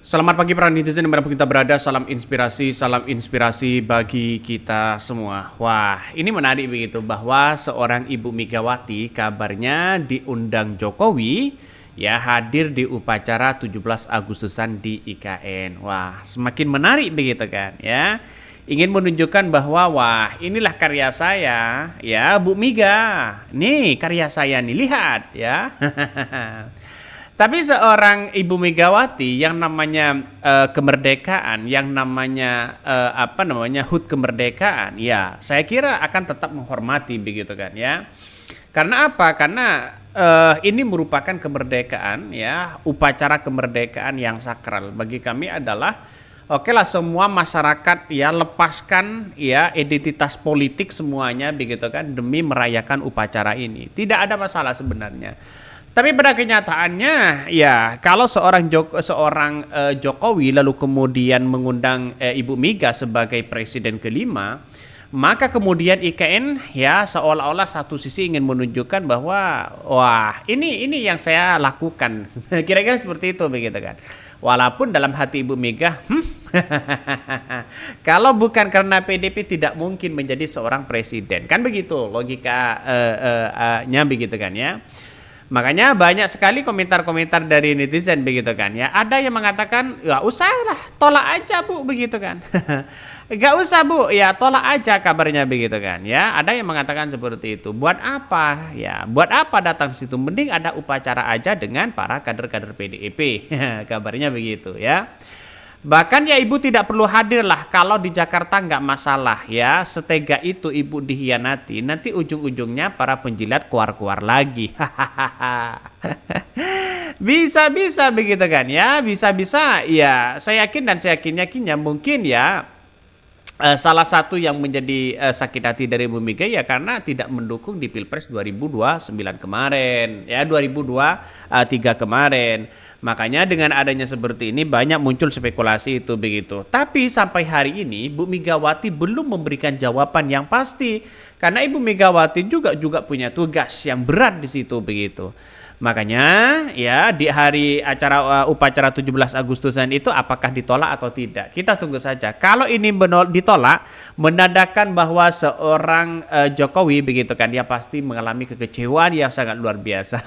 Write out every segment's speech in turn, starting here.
Selamat pagi para netizen dimanapun kita berada, salam inspirasi bagi kita semua. Wah, ini menarik begitu bahwa seorang Ibu Megawati kabarnya diundang Jokowi ya hadir di upacara 17 Agustusan di IKN. Wah, semakin menarik begitu kan ya. Ingin menunjukkan bahwa wah inilah karya saya ya Bu Mega. Nih karya saya nih lihat ya. Tapi seorang Ibu Megawati yang namanya kemerdekaan, yang namanya HUT kemerdekaan, ya saya kira akan tetap menghormati begitu kan ya. Karena apa? Karena ini merupakan kemerdekaan ya, upacara kemerdekaan yang sakral bagi kami adalah oke lah semua masyarakat ya lepaskan ya identitas politik semuanya begitu kan demi merayakan upacara ini. Tidak ada masalah sebenarnya. Tapi pada kenyataannya ya kalau Jokowi lalu kemudian mengundang Ibu Mega sebagai presiden kelima, maka kemudian IKN ya seolah-olah satu sisi ingin menunjukkan bahwa wah ini yang saya lakukan. Kira-kira seperti itu begitu kan. Walaupun dalam hati Ibu Mega, kalau bukan karena PDP tidak mungkin menjadi seorang presiden. Kan begitu logikanya begitu kan ya. Makanya banyak sekali komentar-komentar dari netizen begitu kan ya. Ada yang mengatakan, ya usahlah, tolak aja Bu begitu kan. Gak usah Bu, ya tolak aja kabarnya begitu kan ya. Ada yang mengatakan seperti itu. Buat apa? Ya, buat apa datang situ? Mending ada upacara aja dengan para kader-kader PDIP. Kabarnya begitu ya. Bahkan ya ibu tidak perlu hadir lah kalau di Jakarta nggak masalah ya. Setega itu ibu dihianati. Nanti ujung-ujungnya para penjilat keluar-keluar lagi. Bisa-bisa begitu kan ya. Bisa-bisa ya saya yakin dan saya yakinnya mungkin ya. Salah satu yang menjadi sakit hati dari Bu Mega ya karena tidak mendukung di Pilpres 2029 kemarin ya 2023 kemarin. Makanya dengan adanya seperti ini banyak muncul spekulasi itu begitu. Tapi sampai hari ini Bu Megawati belum memberikan jawaban yang pasti karena Ibu Megawati juga punya tugas yang berat di situ begitu. Makanya ya di hari upacara 17 Agustusan itu apakah ditolak atau tidak? Kita tunggu saja. Kalau ini ditolak, menandakan bahwa seorang Jokowi begitu kan dia pasti mengalami kekecewaan yang sangat luar biasa.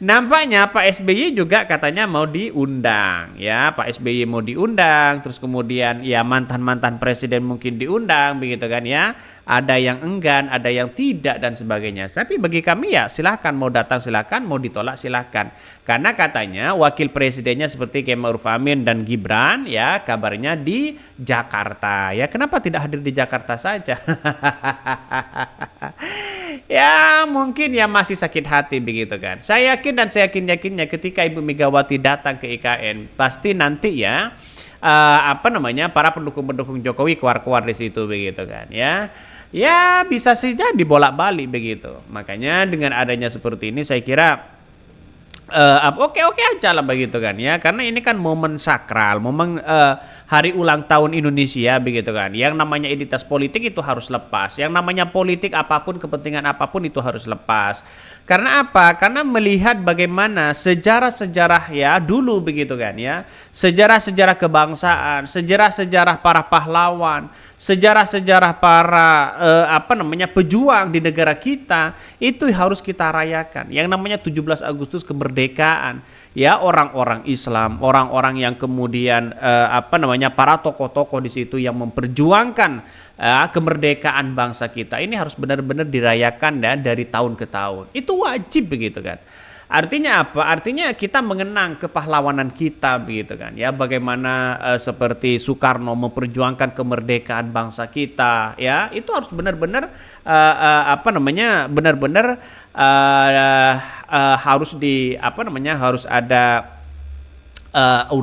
Nampaknya Pak SBY juga katanya mau diundang ya. Pak SBY mau diundang, terus kemudian ya mantan-mantan presiden mungkin diundang begitu kan ya. Ada yang enggan, ada yang tidak dan sebagainya. Tapi bagi kami ya silakan mau datang silakan, mau ditolak silakan. Karena katanya wakil presidennya seperti Kiai Ma'ruf Amin dan Gibran ya kabarnya di Jakarta. Ya kenapa tidak hadir di Jakarta saja? Ya mungkin ya masih sakit hati begitu kan. Saya yakin dan saya yakinnya ketika Ibu Megawati datang ke IKN pasti nanti ya para pendukung-pendukung Jokowi keluar-keluar di situ begitu kan ya. Ya bisa saja dibolak-balik begitu. Makanya dengan adanya seperti ini saya kira oke aja lah begitu kan ya. Karena ini kan momen sakral, momen hari ulang tahun Indonesia begitu kan. Yang namanya identitas politik itu harus lepas. Yang namanya politik apapun, kepentingan apapun itu harus lepas. Karena apa? Karena melihat bagaimana sejarah-sejarah ya dulu begitu kan ya. Sejarah-sejarah kebangsaan, sejarah-sejarah para pahlawan, sejarah-sejarah para pejuang di negara kita itu harus kita rayakan. Yang namanya 17 Agustus kemerdekaan. Ya orang-orang Islam, orang-orang yang kemudian para tokoh-tokoh di situ yang memperjuangkan kemerdekaan bangsa kita ini harus benar-benar dirayakan ya dari tahun ke tahun. Itu wajib begitu kan. Artinya apa? Artinya kita mengenang kepahlawanan kita begitu kan ya. Bagaimana seperti Soekarno memperjuangkan kemerdekaan bangsa kita ya. Itu harus benar-benar harus ada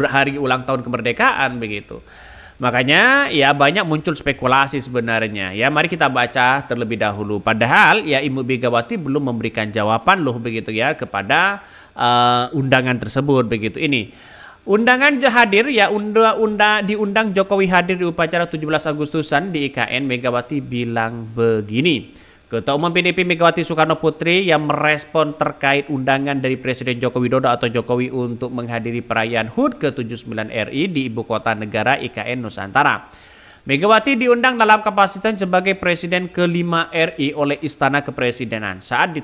hari ulang tahun kemerdekaan begitu. Makanya ya banyak muncul spekulasi sebenarnya. Ya mari kita baca terlebih dahulu. Padahal ya Ibu Megawati belum memberikan jawaban loh begitu ya kepada undangan tersebut begitu. Ini undangan hadir ya diundang Jokowi hadir di upacara 17 Agustusan di IKN. Megawati bilang begini. Ketua Umum PDIP Megawati Soekarno Putri yang merespon terkait undangan dari Presiden Joko Widodo atau Jokowi untuk menghadiri perayaan HUT ke-79 RI di Ibu Kota Negara IKN Nusantara. Megawati diundang dalam kapasitas sebagai Presiden ke-5 RI oleh Istana Kepresidenan. Saat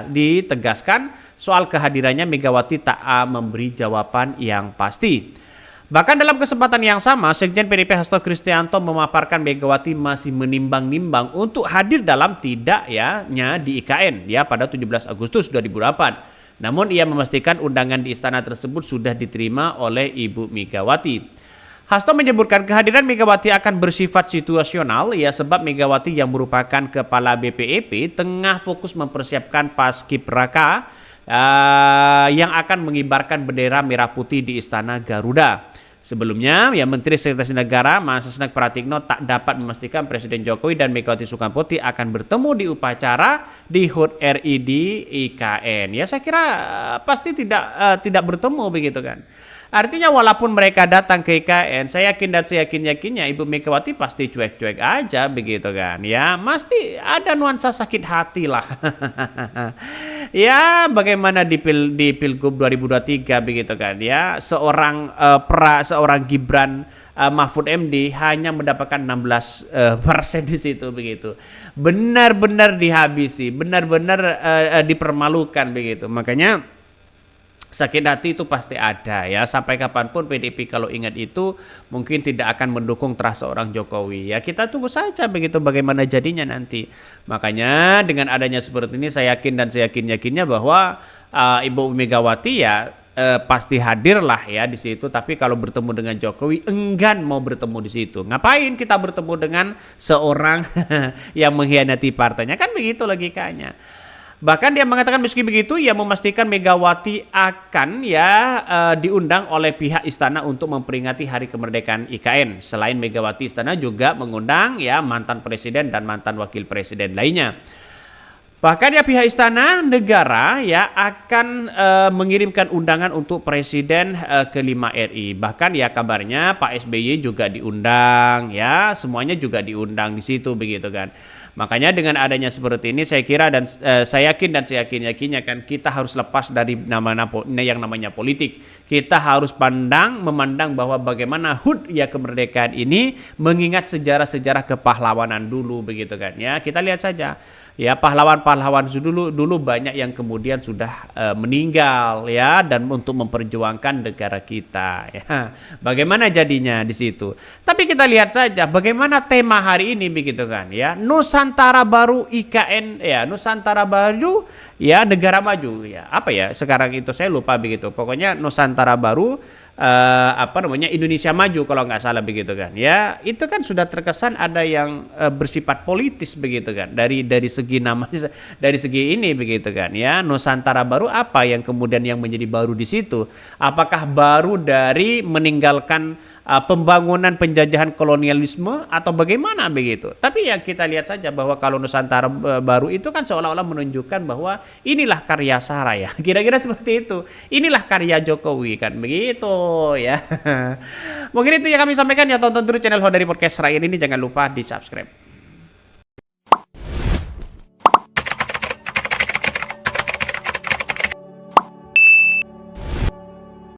ditegaskan soal kehadirannya, Megawati tak memberi jawaban yang pasti. Bahkan dalam kesempatan yang sama, Sekjen PDIP Hasto Kristianto memaparkan Megawati masih menimbang-nimbang untuk hadir dalam tidaknya di IKN pada 17 Agustus 2008. Namun ia memastikan undangan di istana tersebut sudah diterima oleh Ibu Megawati. Hasto menyebutkan kehadiran Megawati akan bersifat situasional sebab Megawati yang merupakan Kepala BPIP tengah fokus mempersiapkan Paskibraka yang akan mengibarkan bendera merah putih di Istana Garuda. Sebelumnya, Menteri Sekretaris Negara Masesnek Pratikno tak dapat memastikan Presiden Jokowi dan Megawati Soekarno Putri akan bertemu di upacara di HUT RI di IKN. Saya kira pasti tidak bertemu begitu kan. Artinya walaupun mereka datang ke IKN, saya yakin dan saya yakinnya Ibu Megawati pasti cuek-cuek aja begitu kan. Pasti ada nuansa sakit hati lah. Bagaimana di Pilgub 2023 begitu kan seorang Gibran Mahfud MD hanya mendapatkan 16% di situ begitu. Benar-benar dihabisi, benar-benar dipermalukan begitu. Makanya sakit hati itu pasti ada sampai kapanpun PDIP kalau ingat itu mungkin tidak akan mendukung terah seorang Jokowi. Kita tunggu saja begitu bagaimana jadinya nanti. Makanya dengan adanya seperti ini saya yakin dan saya yakinnya bahwa Ibu Megawati pasti hadirlah di situ. Tapi kalau bertemu dengan Jokowi enggan mau bertemu di situ. Ngapain kita bertemu dengan seorang yang mengkhianati partainya, kan begitu logikanya. Bahkan dia mengatakan meski begitu ia memastikan Megawati akan diundang oleh pihak istana untuk memperingati Hari Kemerdekaan IKN. Selain Megawati, istana juga mengundang mantan presiden dan mantan wakil presiden lainnya. Bahkan pihak istana negara akan mengirimkan undangan untuk Presiden ke-5 RI. Bahkan kabarnya Pak SBY juga diundang semuanya juga diundang di situ begitu kan. Makanya dengan adanya seperti ini saya kira dan saya yakin dan saya yakinnya kan kita harus lepas dari yang namanya politik. Kita harus memandang bahwa bagaimana HUT kemerdekaan ini mengingat sejarah-sejarah kepahlawanan dulu begitu kan Kita lihat saja pahlawan-pahlawan dulu banyak yang kemudian sudah meninggal dan untuk memperjuangkan negara kita Bagaimana jadinya di situ. Tapi kita lihat saja bagaimana tema hari ini begitu kan Nusantara Baru IKN Nusantara Baru negara maju sekarang itu saya lupa begitu. Pokoknya Nusantara Baru Indonesia Maju kalau nggak salah begitu kan itu kan sudah terkesan ada yang bersifat politis begitu kan dari segi nama dari segi ini begitu kan Nusantara Baru apa yang kemudian yang menjadi baru di situ, apakah baru dari meninggalkan pembangunan penjajahan kolonialisme atau bagaimana begitu. Tapi kita lihat saja bahwa kalau Nusantara Baru itu kan seolah-olah menunjukkan bahwa inilah karya Sarah kira-kira seperti itu, inilah karya Jokowi kan begitu Mungkin itu yang kami sampaikan tonton terus channel Hodari Podcast Rakyat ini, jangan lupa di subscribe.